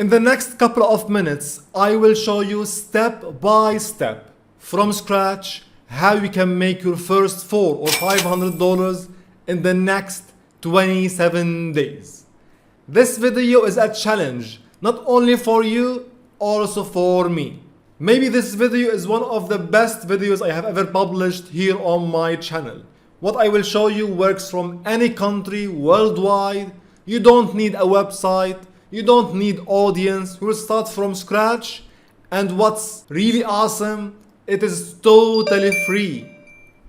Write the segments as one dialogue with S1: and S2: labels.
S1: In the next couple of minutes, I will show you step by step from scratch how you can make your first $400 or $500 in the next 27 days. This video is a challenge, not only for you, also for me. Maybe this video is one of the best videos I have ever published here on my channel. What I will show you works from any country worldwide. You don't need a website, you don't need audience, you will start from scratch. And what's really awesome, it is totally free.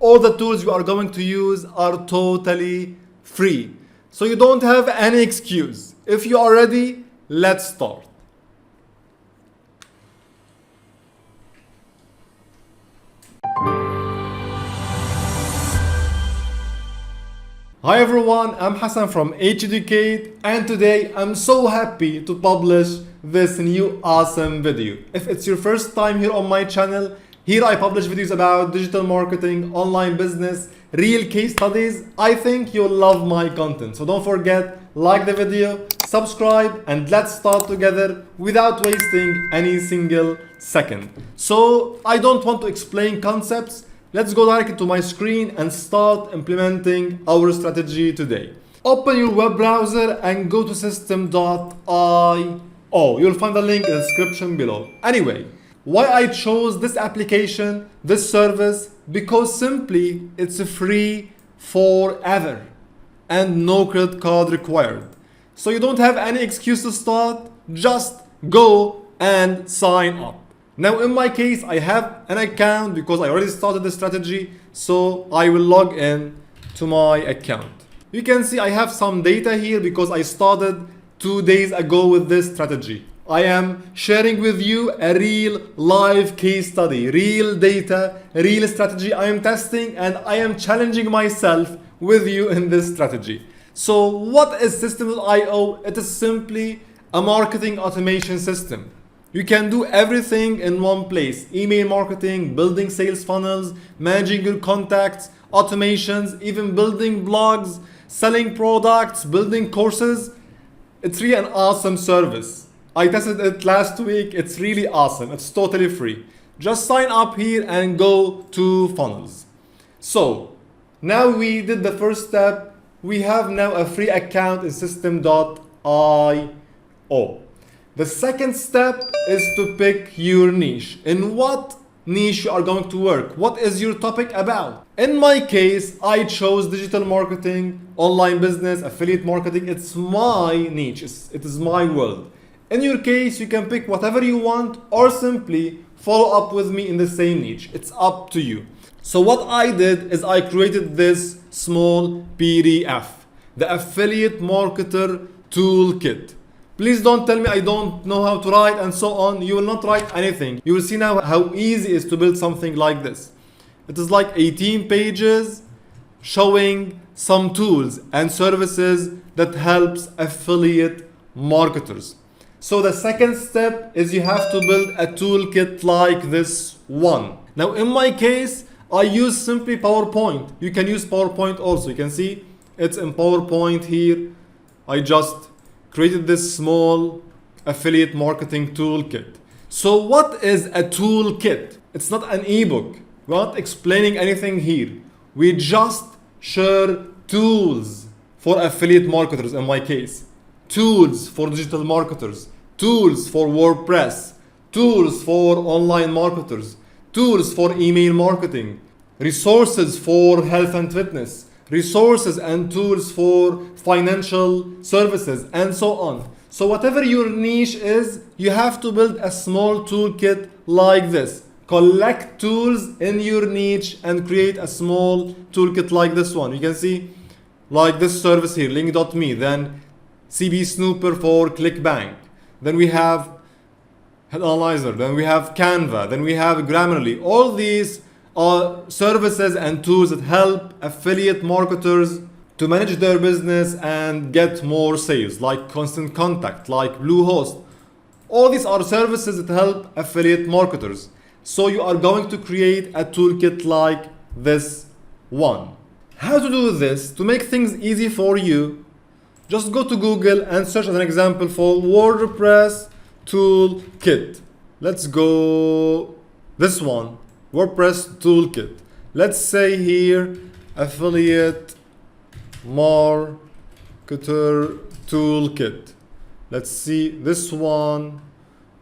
S1: All the tools you are going to use are totally free. So you don't have any excuse. If you are ready, let's start. Hi everyone, I'm Hasan from Educate, and today I'm so happy to publish this new awesome video. If it's your first time here on my channel, here I publish videos about digital marketing, online business, real case studies. I think you'll love my content. So don't forget, like the video, subscribe, and let's start together without wasting any single second. So I don't want to explain concepts. Let's go directly to my screen and start implementing our strategy today. Open your web browser and go to system.io. You'll find the link in the description below. Anyway, why I chose this application, this service, because simply it's free forever and no credit card required. So you don't have any excuse to start, just go and sign up. Now in my case, I have an account because I already started the strategy, so I will log in to my account. You can see I have some data here because I started 2 days ago with this strategy. I am sharing with you a real live case study, real data, real strategy I am testing, and I am challenging myself with you in this strategy. So what is System.io? It is simply a marketing automation system. You can do everything in one place: email marketing, building sales funnels, managing your contacts, automations, even building blogs, selling products, building courses. It's really an awesome service. I tested it last week. It's really awesome. It's totally free. Just sign up here and go to funnels. So now we did the first step. We have now a free account in System.io. The second step is to pick your niche. In what niche you are going to work? What is your topic about? In my case, I chose digital marketing, online business, affiliate marketing. It's my niche. It is my world. In your case, you can pick whatever you want or simply follow up with me in the same niche. It's up to you. So what I did is I created this small PDF, the Affiliate Marketer Toolkit. Please don't tell me I don't know how to write and so on. You will not write anything. You will see now how easy it is to build something like this. It is like 18 pages showing some tools and services that helps affiliate marketers. So the second step is you have to build a toolkit like this one. Now in my case, I use simply PowerPoint. You can use PowerPoint also. You can see it's in PowerPoint here. I just created this small affiliate marketing toolkit. So what is a toolkit? It's not an ebook. We're not explaining anything here. We just share tools for affiliate marketers in my case. Tools for digital marketers. Tools for WordPress. Tools for online marketers. Tools for email marketing. Resources for health and fitness. Resources and tools for financial services, and so on. So whatever your niche is, you have to build a small toolkit like this. Collect tools in your niche and create a small toolkit like this one. You can see like this service here, link.me, then CB Snooper for ClickBank. Then we have Head Analyzer, then we have Canva, then we have Grammarly. All these are services and tools that help affiliate marketers to manage their business and get more sales, like Constant Contact, like Bluehost. All these are services that help affiliate marketers. So you are going to create a toolkit like this one. How to do this? To make things easy for you, just go to Google and search as an example for WordPress toolkit. Let's go this one, WordPress toolkit. Let's say here affiliate marketer toolkit. Let's see this one.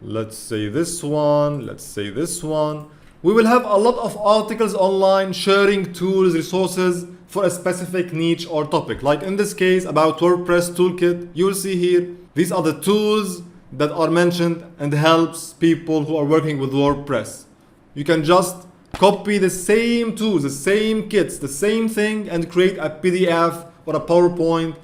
S1: Let's say this one. Let's say this one. We will have a lot of articles online sharing tools, resources for a specific niche or topic. Like in this case about WordPress toolkit, you will see here, these are the tools that are mentioned and helps people who are working with WordPress. You can just copy the same tools, the same kits, the same thing, and create a PDF or a PowerPoint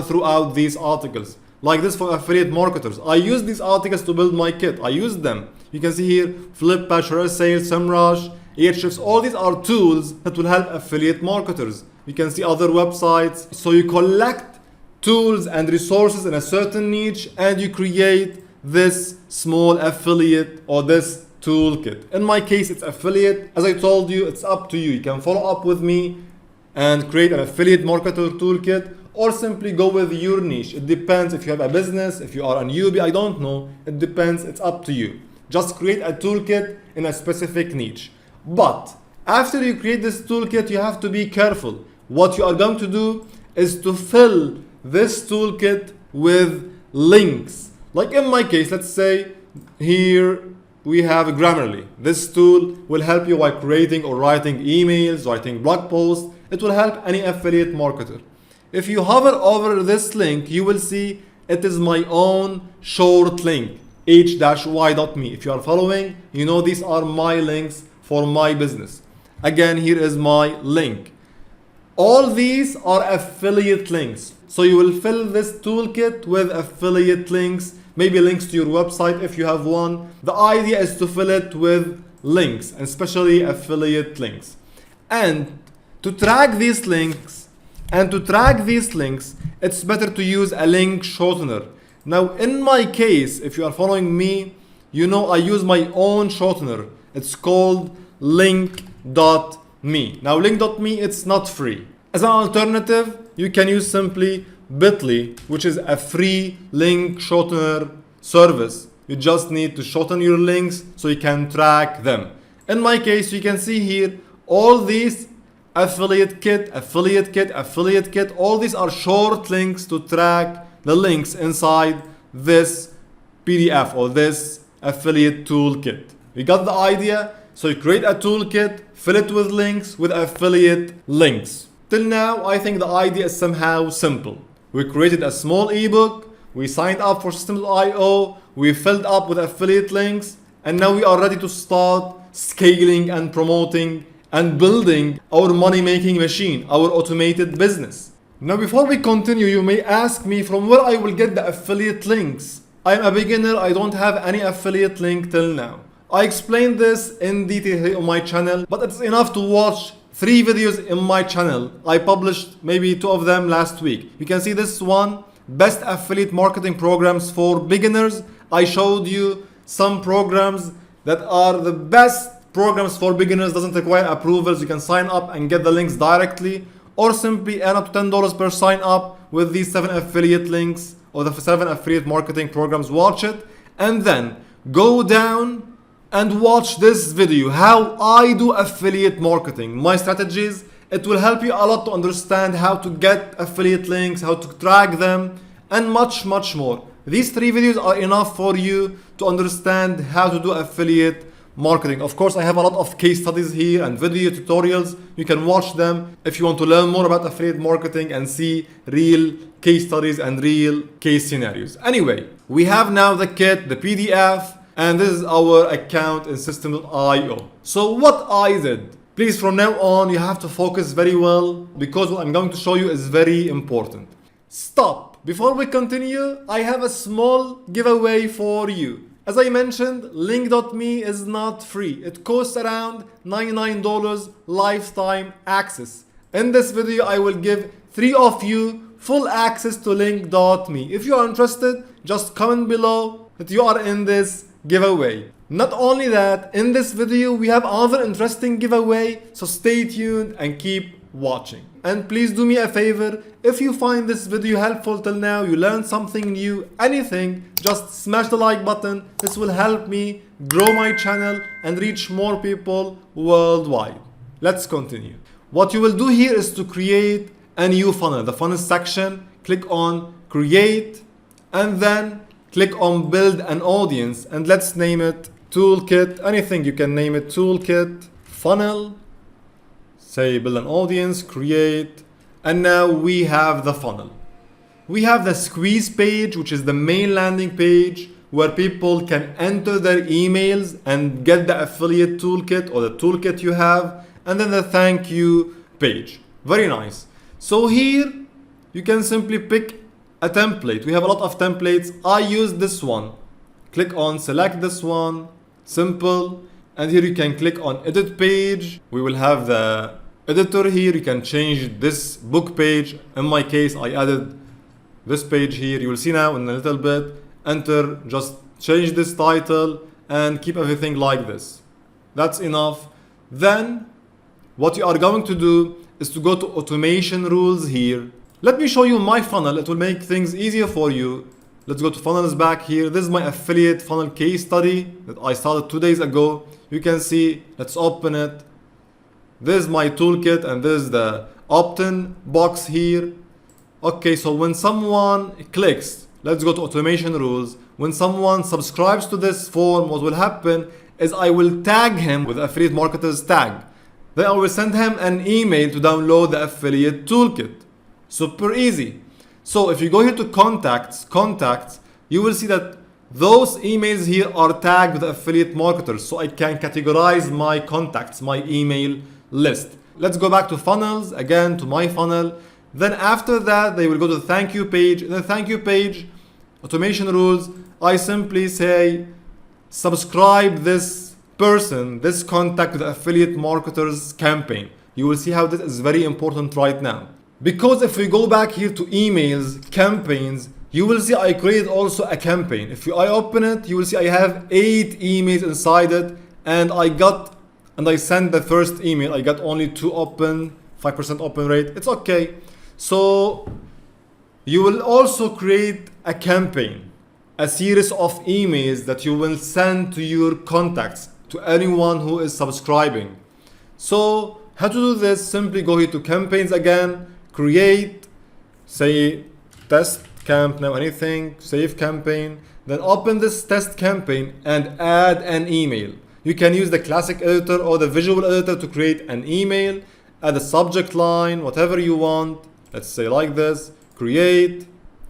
S1: throughout these articles. Like this for affiliate marketers. I use these articles to build my kit. I use them. You can see here Flippa, Sales, SEMrush, Ahrefs. All these are tools that will help affiliate marketers. You can see other websites. So you collect tools and resources in a certain niche and you create this small affiliate or this toolkit. In my case, it's affiliate. As I told you, it's up to you. You can follow up with me and create an affiliate marketer toolkit, or simply go with your niche. It depends if you have a business, if you are a newbie, I don't know. It depends, it's up to you. Just create a toolkit in a specific niche. But after you create this toolkit, you have to be careful. What you are going to do is to fill this toolkit with links. Like in my case, let's say here we have Grammarly. This tool will help you while creating or writing emails, writing blog posts. It will help any affiliate marketer. If you hover over this link, you will see it is my own short link, h-y.me. If you are following, you know these are my links for my business. Again, here is my link. All these are affiliate links. So you will fill this toolkit with affiliate links, maybe links to your website if you have one. The idea is to fill it with links, and especially affiliate links. And to track these links, it's better to use a link shortener. Now, in my case, if you are following me, you know I use my own shortener. It's called link.me. Now, link.me, it's not free. As an alternative, you can use simply Bitly, which is a free link shortener service. You just need to shorten your links so you can track them. In my case, you can see here all these affiliate kit, all these are short links to track the links inside this PDF or this affiliate toolkit. You got the idea? So you create a toolkit, fill it with links, with affiliate links. Till now, I think the idea is somehow simple. We created a small ebook, we signed up for Systems.io, we filled up with affiliate links, and now we are ready to start scaling and promoting and building our money-making machine, our automated business. Now, before we continue, you may ask me from where I will get the affiliate links. I am a beginner, I don't have any affiliate link till now. I explained this in detail here on my channel, but it's enough to watch 3 videos in my channel. I published maybe 2 of them last week. You can see this one, best affiliate marketing programs for beginners. I showed you some programs that are the best programs for beginners, doesn't require approvals. You can sign up and get the links directly, or simply earn up to $10 per sign up with these 7 affiliate links or the 7 affiliate marketing programs. Watch it and then go down and watch this video, how I do affiliate marketing, my strategies. It will help you a lot to understand how to get affiliate links, how to track them, and much more. These 3 videos are enough for you to understand how to do affiliate marketing. Of course, I have a lot of case studies here and video tutorials. You can watch them if you want to learn more about affiliate marketing and see real case studies and real case scenarios. Anyway, we have now the kit, the PDF, and this is our account in Systems.io. So what I did, please from now on you have to focus very well because what I'm going to show you is very important. Stop! Before we continue, I have a small giveaway for you. As I mentioned, link.me is not free. It costs around $99 lifetime access. In this video, I will give 3 of you full access to link.me. If you are interested, just comment below that you are in this giveaway. Not only that, in this video, we have another interesting giveaway, so stay tuned and keep watching. And please do me a favor, if you find this video helpful till now, you learned something new, anything, just smash the like button. This will help me grow my channel and reach more people worldwide. Let's continue. What you will do here is to create a new funnel. The funnel section, click on create and then click on build an audience, and let's name it toolkit. Anything you can name it, toolkit funnel. Say build an audience, create, and now we have the funnel. We have the squeeze page, which is the main landing page where people can enter their emails and get the affiliate toolkit or the toolkit you have, and then the thank you page. Very nice. So here you can simply pick a template. We have a lot of templates. I use this one. Click on select this one, simple, and here you can click on edit page. We will have the editor here. You can change this book page. In my case, I added this page here. You will see now in a little bit. Enter, just change this title and keep everything like this. That's enough. Then what you are going to do is to go to automation rules here. Let me show you my funnel. It will make things easier for you. Let's go to funnels back here. This is my affiliate funnel case study that I started 2 days ago. You can see, let's open it. This is my toolkit and this is the opt-in box here. Okay, so when someone clicks, let's go to automation rules. When someone subscribes to this form, what will happen is I will tag him with affiliate marketers tag. Then I will send him an email to download the affiliate toolkit. Super easy. So if you go here to contacts, you will see that those emails here are tagged with affiliate marketers. So I can categorize my contacts, my email list. Let's go back to funnels, again to my funnel. Then after that, they will go to the thank you page. In the thank you page, automation rules, I simply say, subscribe this person, this contact with the affiliate marketers campaign. You will see how this is very important right now. Because if we go back here to emails, campaigns, you will see I created also a campaign. If I open it, you will see I have 8 emails inside it, and I sent the first email. I got only 2 open, 5% open rate. It's okay. So you will also create a campaign, a series of emails that you will send to your contacts, to anyone who is subscribing. So how to do this? Simply go here to campaigns again, create, say test camp, now anything, save campaign, then open this test campaign and add an email. You can use the classic editor or the visual editor to create an email, add a subject line, whatever you want. Let's say like this, create,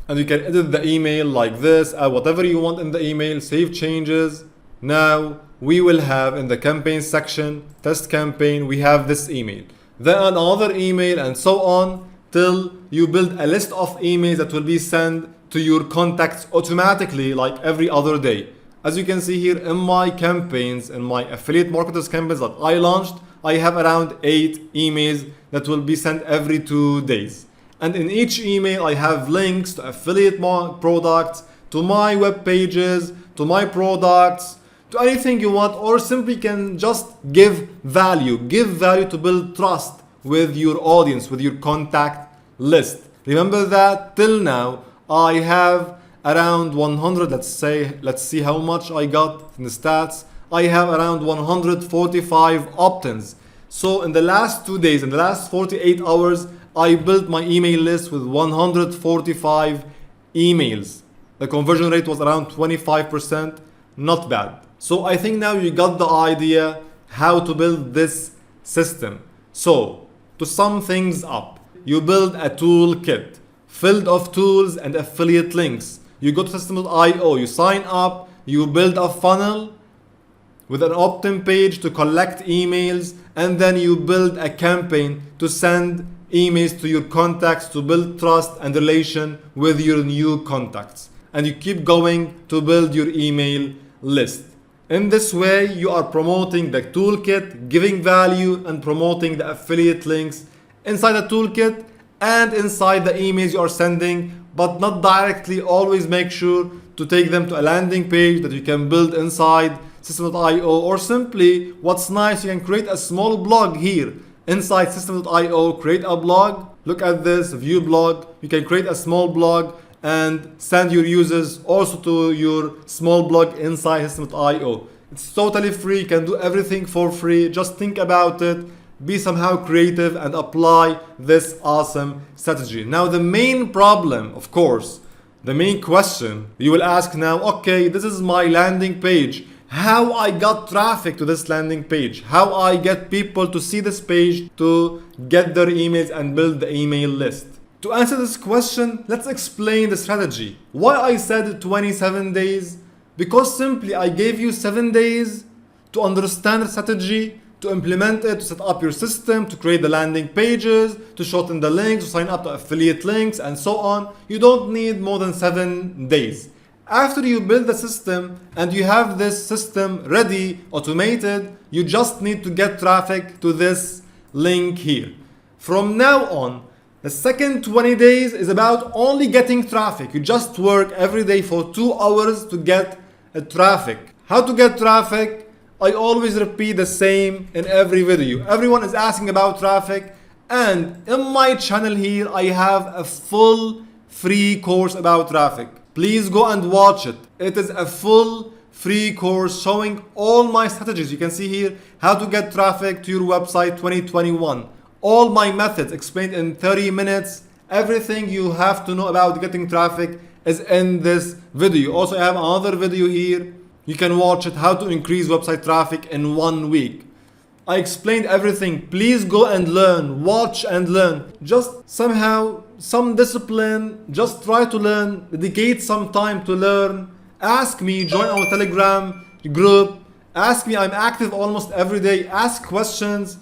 S1: and you can edit the email like this, add whatever you want in the email, save changes. Now we will have in the campaign section, test campaign, we have this email, then another email, and so on till you build a list of emails that will be sent to your contacts automatically like every other day. As you can see here in my campaigns, in my affiliate marketers campaigns that I launched, I have around 8 emails that will be sent every 2 days. And in each email I have links to affiliate products, to my web pages, to my products, to anything you want, or simply can just give value to build trust with your audience, with your contact list. Remember that till now I have around 100, let's see how much I got in the stats. I have around 145 opt-ins. So in the last 2 days, in the last 48 hours, I built my email list with 145 emails. The conversion rate was around 25%, not bad. So I think now you got the idea how to build this system. So to sum things up, you build a toolkit filled of tools and affiliate links. You go to system.io, you sign up, you build a funnel with an opt-in page to collect emails, and then you build a campaign to send emails to your contacts to build trust and relation with your new contacts. And you keep going to build your email list. In this way, you are promoting the toolkit, giving value, and promoting the affiliate links inside the toolkit and inside the emails you are sending, but not directly. Always make sure to take them to a landing page that you can build inside system.io, or simply, what's nice, you can create a small blog here inside system.io, create a blog. Look at this, view blog. You can create a small blog and send your users also to your small blog inside system.io. It's totally free, you can do everything for free. Just think about it, be somehow creative and apply this awesome strategy. Now the main problem, of course, the main question you will ask now, okay, this is my landing page. How I got traffic to this landing page? How I get people to see this page to get their emails and build the email list? To answer this question, let's explain the strategy. Why I said 27 days? Because simply I gave you 7 days to understand the strategy, to implement it, to set up your system, to create the landing pages, to shorten the links, to sign up to affiliate links, and so on. You don't need more than 7 days. After you build the system and you have this system ready, automated, you just need to get traffic to this link here. From now on, the second 20 days is about only getting traffic. You just work every day for 2 hours to get traffic. How to get traffic? I always repeat the same in every video. Everyone is asking about traffic, and in my channel here I have a full free course about traffic. Please go and watch it. It is a full free course showing all my strategies. You can see here how to get traffic to your website 2021. All my methods explained in 30 minutes. Everything you have to know about getting traffic is in this video. Also, I have another video here. You can watch it, how to increase website traffic in 1 week. I explained everything. Please go and learn, watch and learn. Just somehow, some discipline, just try to learn, dedicate some time to learn. Ask me, join our Telegram group. Ask me, I'm active almost every day. Ask questions.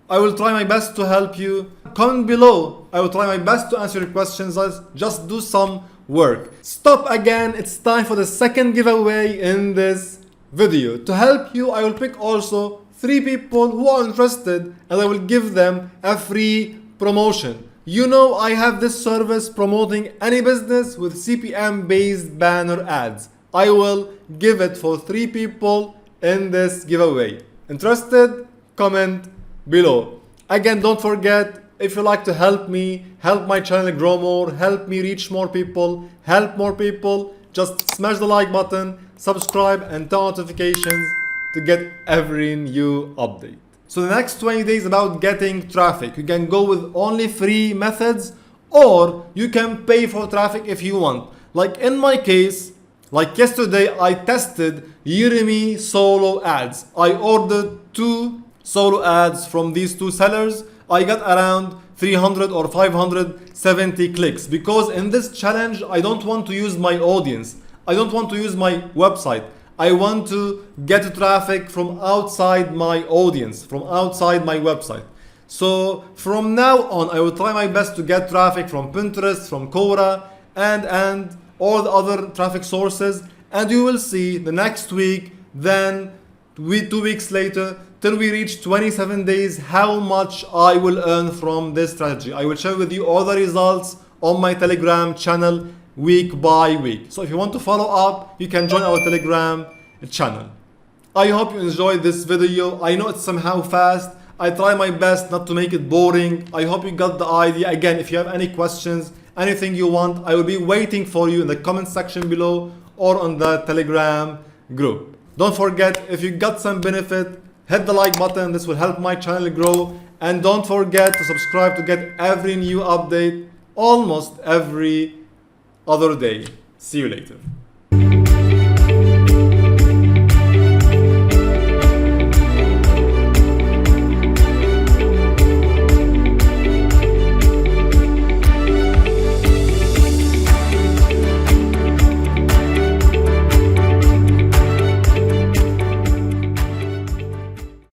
S1: I will try my best to help you. Comment below. I will try my best to answer your questions. Just do some work. Stop again. It's time for the second giveaway in this video. To help you, I will pick also 3 people who are interested and I will give them a free promotion. You know I have this service promoting any business with CPM based banner ads. I will give it for 3 people in this giveaway. Interested? Comment below. Again, don't forget, if you like to help me, help my channel grow more, help me reach more people, help more people, just smash the like button, subscribe and turn notifications to get every new update. So the next 20 days about getting traffic. You can go with only free methods or you can pay for traffic if you want. Like in my case, like yesterday I tested Udemy solo ads. I ordered 2 solo ads from these 2 sellers. I got around 300 or 570 clicks because in this challenge I don't want to use my audience. I don't want to use my website. I want to get traffic from outside my audience, from outside my website. So from now on, I will try my best to get traffic from Pinterest, from Quora, and all the other traffic sources. And you will see the next week, then 2 weeks later, till we reach 27 days, how much I will earn from this strategy. I will share with you all the results on my Telegram channel week by week. So if you want to follow up, you can join our Telegram channel. I hope you enjoyed this video. I know it's somehow fast. I try my best not to make it boring. I hope you got the idea. Again, if you have any questions, anything you want, I will be waiting for you in the comment section below or on the Telegram group. Don't forget, if you got some benefit, hit the like button. This will help my channel grow. And don't forget to subscribe to get every new update almost every other day. See you later.